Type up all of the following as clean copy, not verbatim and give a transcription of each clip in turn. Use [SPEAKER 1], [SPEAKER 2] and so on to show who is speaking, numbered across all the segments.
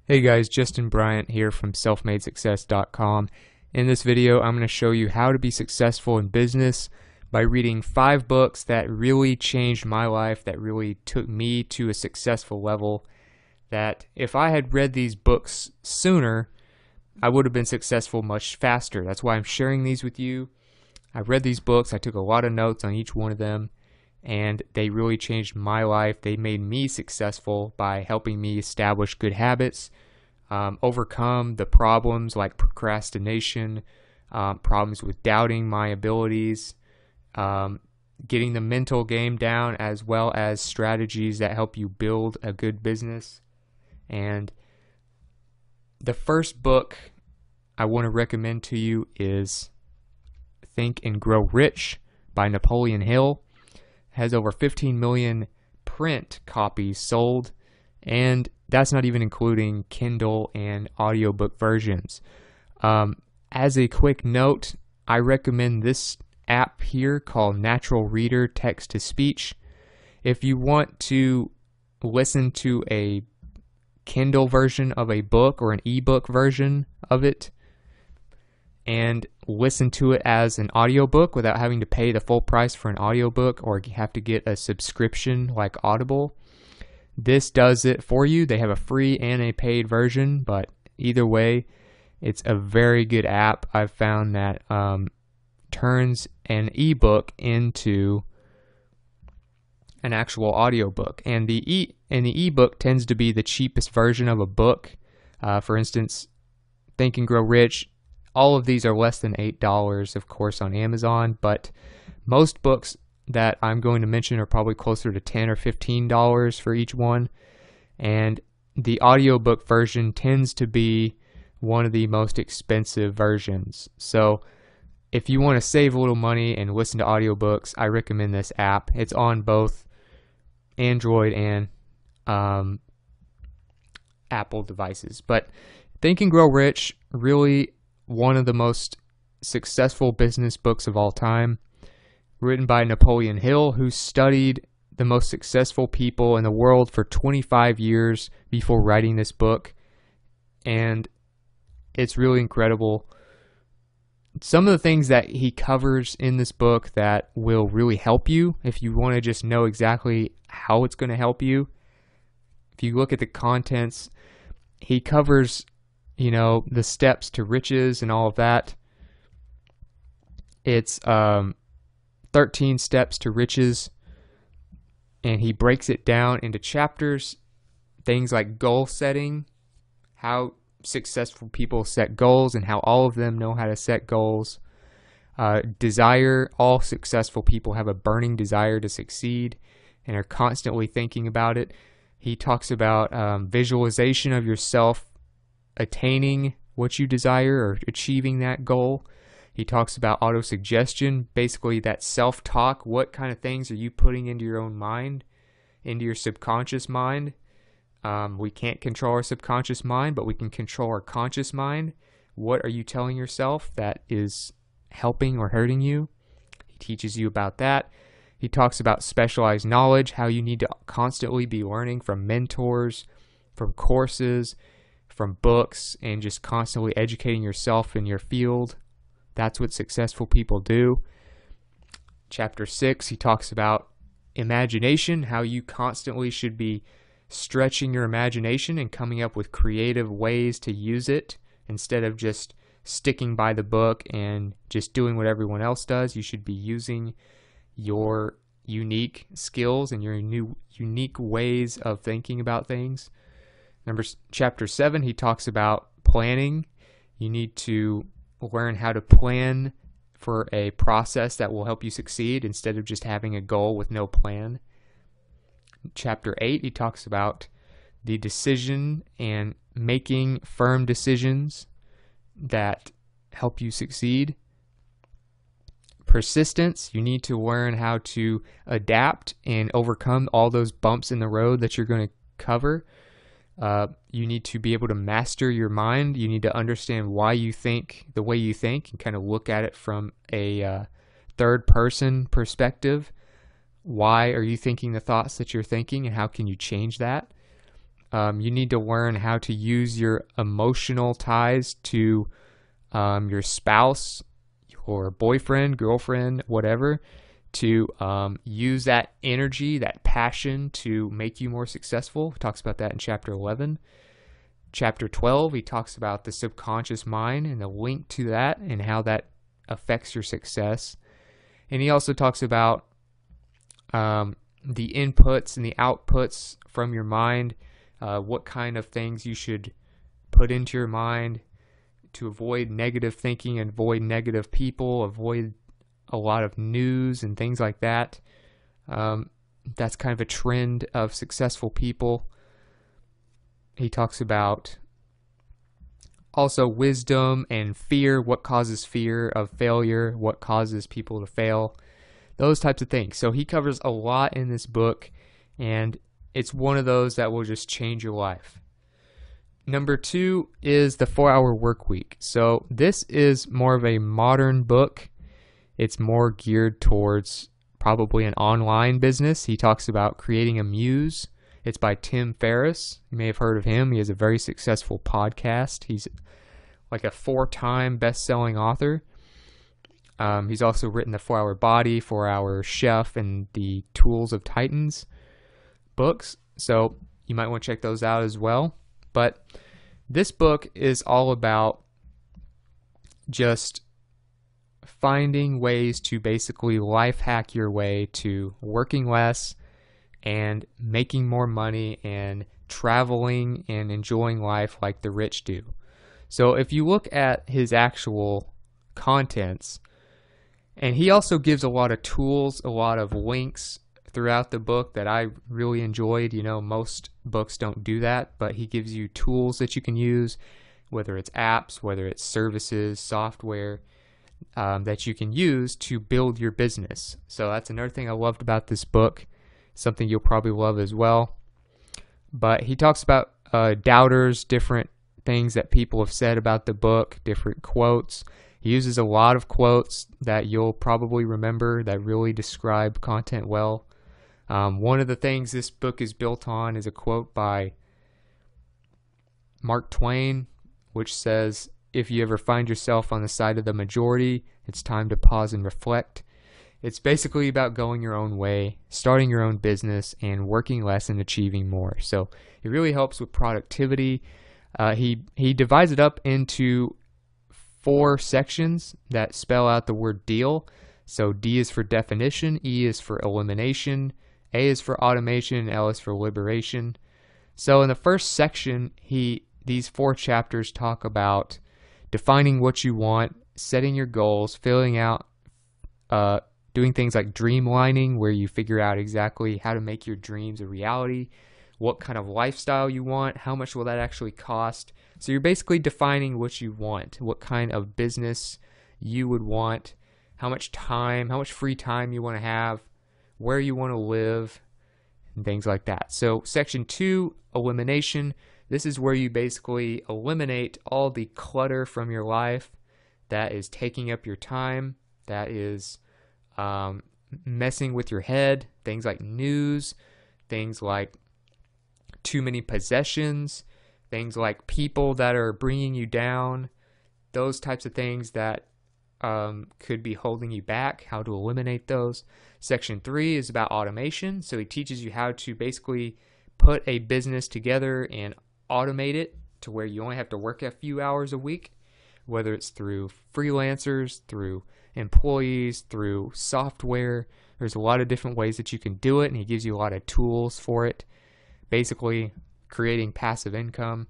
[SPEAKER 1] Hey guys, Justin Bryant here from selfmadesuccess.com. In this video, I'm going to show you how to be successful in business by reading 5 books that really changed my life, that really took me to a successful level, that if I had read these books sooner, I would have been successful much faster. That's why I'm sharing these with you. I read these books, I took a lot of notes on each one of them, and they really changed my life. They made me successful by helping me establish good habits, overcome the problems like procrastination, problems with doubting my abilities, getting the mental game down, as well as strategies that help you build a good business. And the first book I want to recommend to you is Think and Grow Rich by Napoleon Hill. Has over 15 million print copies sold, and that's not even including Kindle and audiobook versions. As a quick note, I recommend this app here called Natural Reader Text to Speech. If you want to listen to a Kindle version of a book or an ebook version of it and listen to it as an audiobook without having to pay the full price for an audiobook or have to get a subscription like Audible, this does it for you. They have a free and a paid version, but either way, it's a very good app. I've found that turns an ebook into an actual audiobook, and the ebook tends to be the cheapest version of a book. For instance, Think and Grow Rich, all of these are less than $8, of course, on Amazon, but most books that I'm going to mention are probably closer to $10 or $15 for each one, and the audiobook version tends to be one of the most expensive versions. So if you want to save a little money and listen to audiobooks, I recommend this app. It's on both Android and Apple devices. But Think and Grow Rich, really one of the most successful business books of all time, written by Napoleon Hill, who studied the most successful people in the world for 25 years before writing this book, and it's really incredible. Some of the things that he covers in this book that will really help you if you want to just know exactly how it's going to help you. If you look at the contents, he covers the steps to riches and all of that. It's 13 steps to riches, and he breaks it down into chapters. Things like goal setting, how successful people set goals and how all of them know how to set goals. Desire, all successful people have a burning desire to succeed and are constantly thinking about it. He talks about visualization of yourself attaining what you desire or achieving that goal. He talks about autosuggestion, basically that self-talk. What kind of things are you putting into your own mind, into your subconscious mind? We can't control our subconscious mind, but we can control our conscious mind. What are you telling yourself that is helping or hurting you? He teaches you about that. He talks about specialized knowledge, how you need to constantly be learning from mentors, from courses, from books, and just constantly educating yourself in your field. That's what successful people do. Chapter 6, he talks about imagination, how you constantly should be stretching your imagination and coming up with creative ways to use it instead of just sticking by the book and just doing what everyone else does. You should be using your unique skills and your new unique ways of thinking about things. Chapter 7, he talks about planning. You need to learn how to plan for a process that will help you succeed instead of just having a goal with no plan. Chapter 8, he talks about the decision and making firm decisions that help you succeed. Persistence, you need to learn how to adapt and overcome all those bumps in the road that you're going to cover. You need to be able to master your mind. You need to understand why you think the way you think and kind of look at it from a third person perspective. Why are you thinking the thoughts that you're thinking, and how can you change that? You need to learn how to use your emotional ties to your spouse, your boyfriend, girlfriend, whatever, to use that energy, that passion to make you more successful. He talks about that in chapter 11. Chapter 12, he talks about the subconscious mind and the link to that and how that affects your success. And he also talks about the inputs and the outputs from your mind, what kind of things you should put into your mind to avoid negative thinking, avoid negative people, avoid a lot of news and things like that. That's kind of a trend of successful people. He talks about also wisdom and fear, what causes fear of failure, what causes people to fail, those types of things. So he covers a lot in this book, and it's one of those that will just change your life. Number 2 is the 4-Hour Work Week. So this is more of a modern book. It's more geared towards probably an online business. He talks about creating a muse. It's by Tim Ferriss. You may have heard of him. He has a very successful podcast. He's like a 4-time best-selling author. He's also written the 4-Hour Body, 4-Hour Chef, and the Tools of Titans books. So you might want to check those out as well. But this book is all about just finding ways to basically life hack your way to working less and making more money and traveling and enjoying life like the rich do. So if you look at his actual contents, and he also gives a lot of tools, a lot of links throughout the book that I really enjoyed. You know, most books don't do that, but he gives you tools that you can use, whether it's apps, whether it's services, software, that you can use to build your business. So that's another thing I loved about this book, something you'll probably love as well. But he talks about doubters, different things that people have said about the book, different quotes. He uses a lot of quotes that you'll probably remember that really describe content well. One of the things this book is built on is a quote by Mark Twain, which says, "If you ever find yourself on the side of the majority, it's time to pause and reflect." It's basically about going your own way, starting your own business, and working less and achieving more. So it really helps with productivity. He divides it up into 4 sections that spell out the word deal. So D is for definition, E is for elimination, A is for automation, and L is for liberation. So in the first section, these 4 chapters talk about defining what you want, setting your goals, filling out, doing things like dreamlining, where you figure out exactly how to make your dreams a reality, what kind of lifestyle you want, how much will that actually cost. So you're basically defining what you want, what kind of business you would want, how much time, how much free time you want to have, where you want to live, and things like that. So section 2, elimination. This is where you basically eliminate all the clutter from your life that is taking up your time, that is messing with your head, things like news, things like too many possessions, things like people that are bringing you down, those types of things that could be holding you back, how to eliminate those. Section 3 is about automation. So he teaches you how to basically put a business together and automate it to where you only have to work a few hours a week, whether it's through freelancers, through employees, through software. There's a lot of different ways that you can do it, and he gives you a lot of tools for it, basically creating passive income.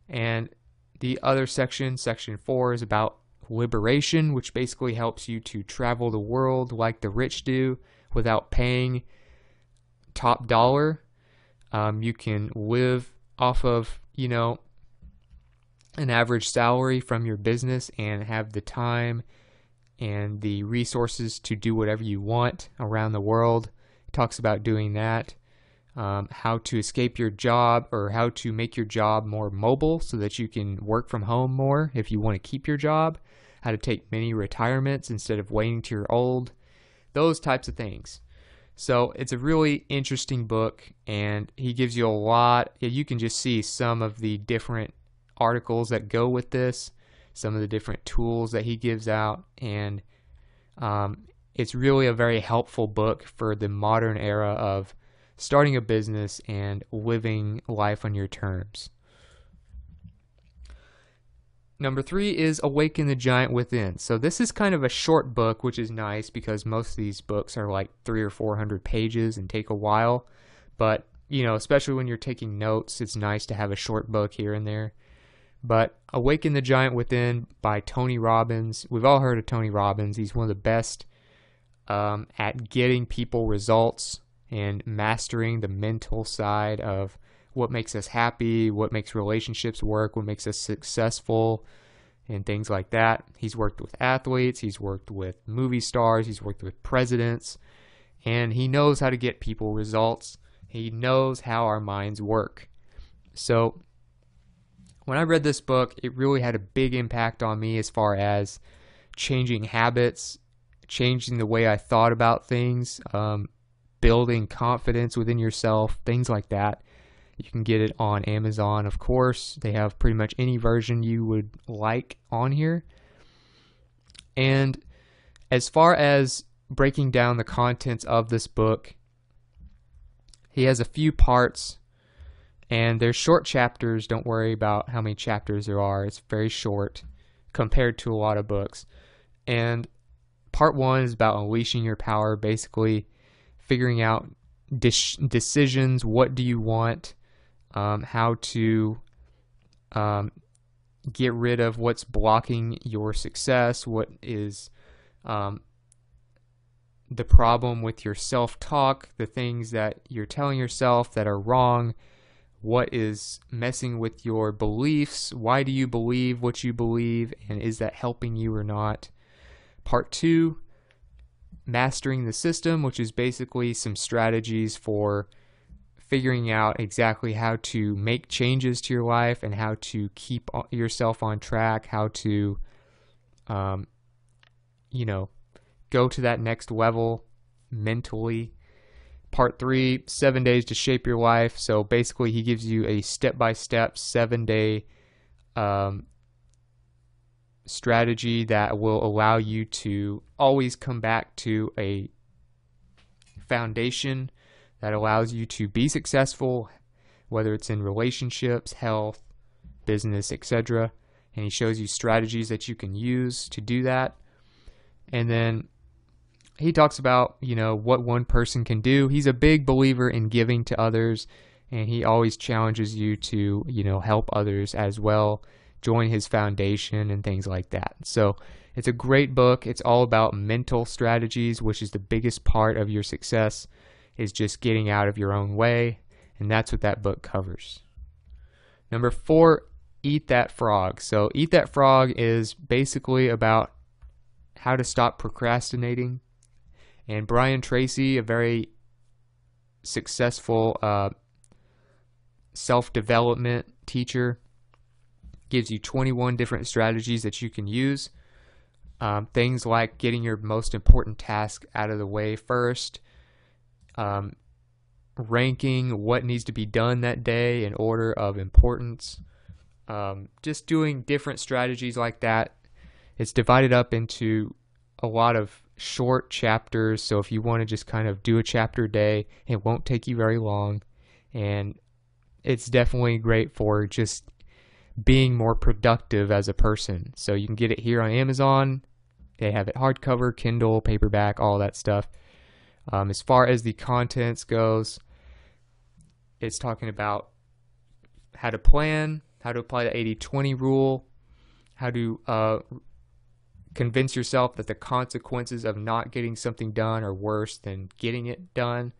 [SPEAKER 1] And the other section, section 4, is about liberation, which basically helps you to travel the world like the rich do without paying top dollar. You can live off of, an average salary from your business and have the time and the resources to do whatever you want around the world. It talks about doing that, how to escape your job, or how to make your job more mobile so that you can work from home more if you want to keep your job, how to take many retirements instead of waiting till you're old, those types of things. So it's a really interesting book, and he gives you a lot. You can just see some of the different articles that go with this, some of the different tools that he gives out, and it's really a very helpful book for the modern era of starting a business and living life on your terms. Number 3 is Awaken the Giant Within. So this is kind of a short book, which is nice because most of these books are like 300 or 400 pages and take a while. But, especially when you're taking notes, it's nice to have a short book here and there. But Awaken the Giant Within by Tony Robbins. We've all heard of Tony Robbins. He's one of the best at getting people results and mastering the mental side of what makes us happy, what makes relationships work, what makes us successful, and things like that. He's worked with athletes, he's worked with movie stars, he's worked with presidents, and he knows how to get people results. He knows how our minds work. So when I read this book, it really had a big impact on me as far as changing habits, changing the way I thought about things, building confidence within yourself, things like that. You can get it on Amazon, of course. They have pretty much any version you would like on here. And as far as breaking down the contents of this book, he has a few parts, and they're short chapters. Don't worry about how many chapters there are. It's very short compared to a lot of books. And part 1 is about unleashing your power, basically figuring out decisions. What do you want? How to get rid of what's blocking your success, what is the problem with your self-talk, the things that you're telling yourself that are wrong, what is messing with your beliefs, why do you believe what you believe, and is that helping you or not. Part 2, mastering the system, which is basically some strategies for figuring out exactly how to make changes to your life and how to keep yourself on track, how to, go to that next level mentally. Part 3, 7 days to shape your life. So basically he gives you a step-by-step 7-day strategy that will allow you to always come back to a foundation that allows you to be successful, whether it's in relationships, health, business, etc. And he shows you strategies that you can use to do that. And then he talks about, what one person can do. He's a big believer in giving to others, and he always challenges you to, help others as well, join his foundation and things like that. So it's a great book. It's all about mental strategies, which is the biggest part of your success, is just getting out of your own way, and that's what that book covers. Number 4, Eat That Frog. So Eat That Frog is basically about how to stop procrastinating. And Brian Tracy, a very successful self-development teacher, gives you 21 different strategies that you can use. Things like getting your most important task out of the way first, ranking what needs to be done that day in order of importance, just doing different strategies like that. It's divided up into a lot of short chapters, so if you want to just kind of do a chapter a day, it won't take you very long, and it's definitely great for just being more productive as a person. So you can get it here on Amazon. They have it hardcover, Kindle, paperback, all that stuff. As far as the contents goes, it's talking about how to plan, how to apply the 80-20 rule, how to convince yourself that the consequences of not getting something done are worse than getting it done,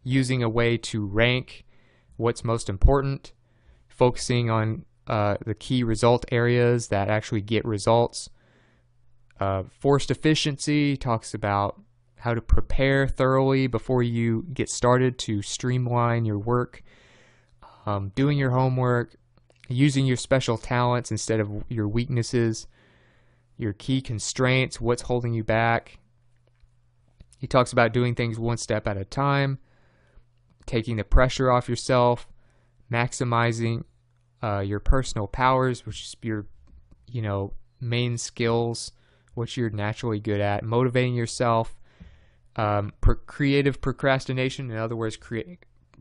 [SPEAKER 1] using a way to rank what's most important, focusing on the key result areas that actually get results. Forced efficiency talks about how to prepare thoroughly before you get started to streamline your work, doing your homework, using your special talents instead of your weaknesses, your key constraints, what's holding you back, He talks about doing things one step at a time, taking the pressure off yourself, maximizing your personal powers, which is your, main skills, what you're naturally good at, motivating yourself, creative procrastination, in other words,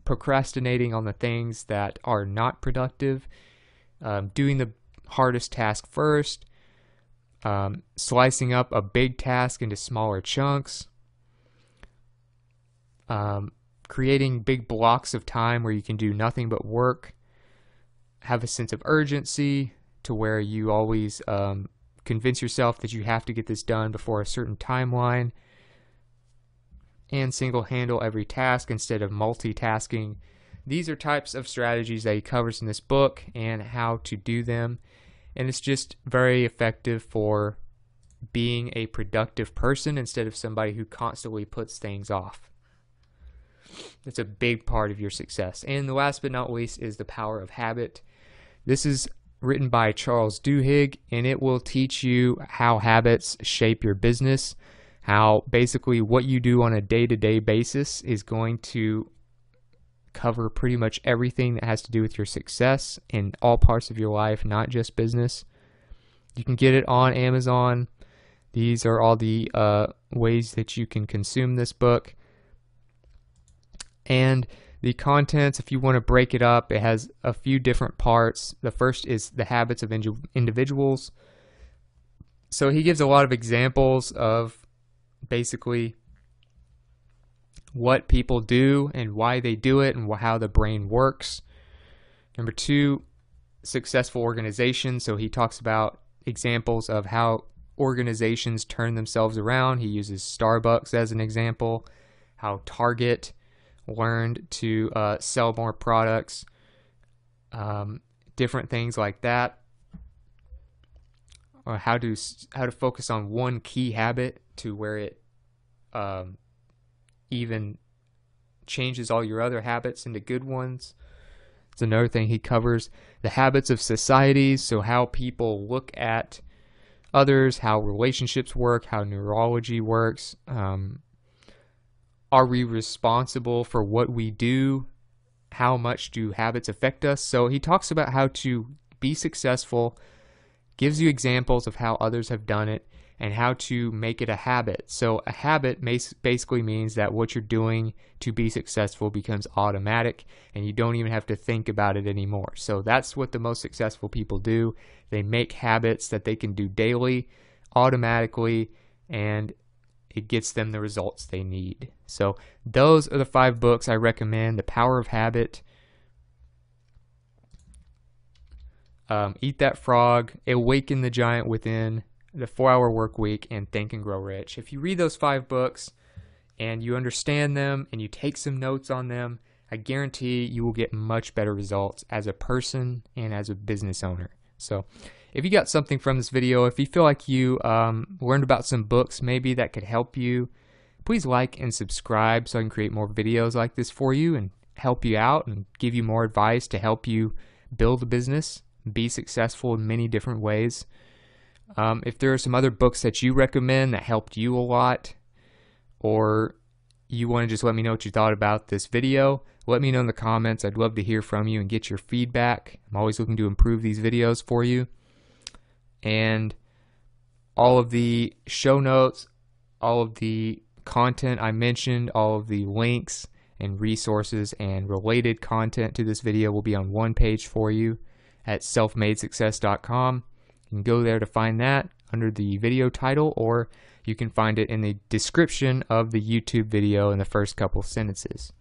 [SPEAKER 1] procrastinating on the things that are not productive, doing the hardest task first, slicing up a big task into smaller chunks, creating big blocks of time where you can do nothing but work, have a sense of urgency to where you always convince yourself that you have to get this done before a certain timeline, and single handle every task instead of multitasking. These are types of strategies that he covers in this book and how to do them, and it's just very effective for being a productive person instead of somebody who constantly puts things off. That's a big part of your success. And the last but not least is The Power of Habit. This is written by Charles Duhigg, and it will teach you how habits shape your business, how basically what you do on a day-to-day basis is going to cover pretty much everything that has to do with your success in all parts of your life, not just business. You can get it on Amazon. These are all the ways that you can consume this book. And the contents, if you want to break it up, it has a few different parts. The first is the habits of individuals. So he gives a lot of examples of basically what people do and why they do it and how the brain works. Number two, successful organizations. So he talks about examples of how organizations turn themselves around. He uses Starbucks as an example, how Target learned to sell more products, different things like that, or how to focus on one key habit to where it even changes all your other habits into good ones. It's another thing he covers. The habits of societies, so how people look at others, how relationships work, how neurology works. Are we responsible for what we do? How much do habits affect us? So he talks about how to be successful, gives you examples of how others have done it, and how to make it a habit. So a habit basically means that what you're doing to be successful becomes automatic, and you don't even have to think about it anymore. So that's what the most successful people do. They make habits that they can do daily, automatically, and it gets them the results they need. So those are the 5 books I recommend. The Power of Habit, Eat That Frog, Awaken the Giant Within, The 4-Hour Work Week, and Think and Grow Rich. If you read those 5 books and you understand them and you take some notes on them, I guarantee you will get much better results as a person and as a business owner. So if you got something from this video, if you feel like you learned about some books maybe that could help you, please like and subscribe so I can create more videos like this for you and help you out and give you more advice to help you build a business, be successful in many different ways. If there are some other books that you recommend that helped you a lot, or you want to just let me know what you thought about this video, let me know in the comments. I'd love to hear from you and get your feedback. I'm always looking to improve these videos for you. And all of the show notes, all of the content I mentioned, all of the links and resources and related content to this video will be on one page for you at selfmadesuccess.com. You can go there to find that under the video title, or you can find it in the description of the YouTube video in the first couple sentences.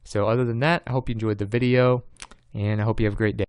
[SPEAKER 1] So other than that, I hope you enjoyed the video, and I hope you have a great day.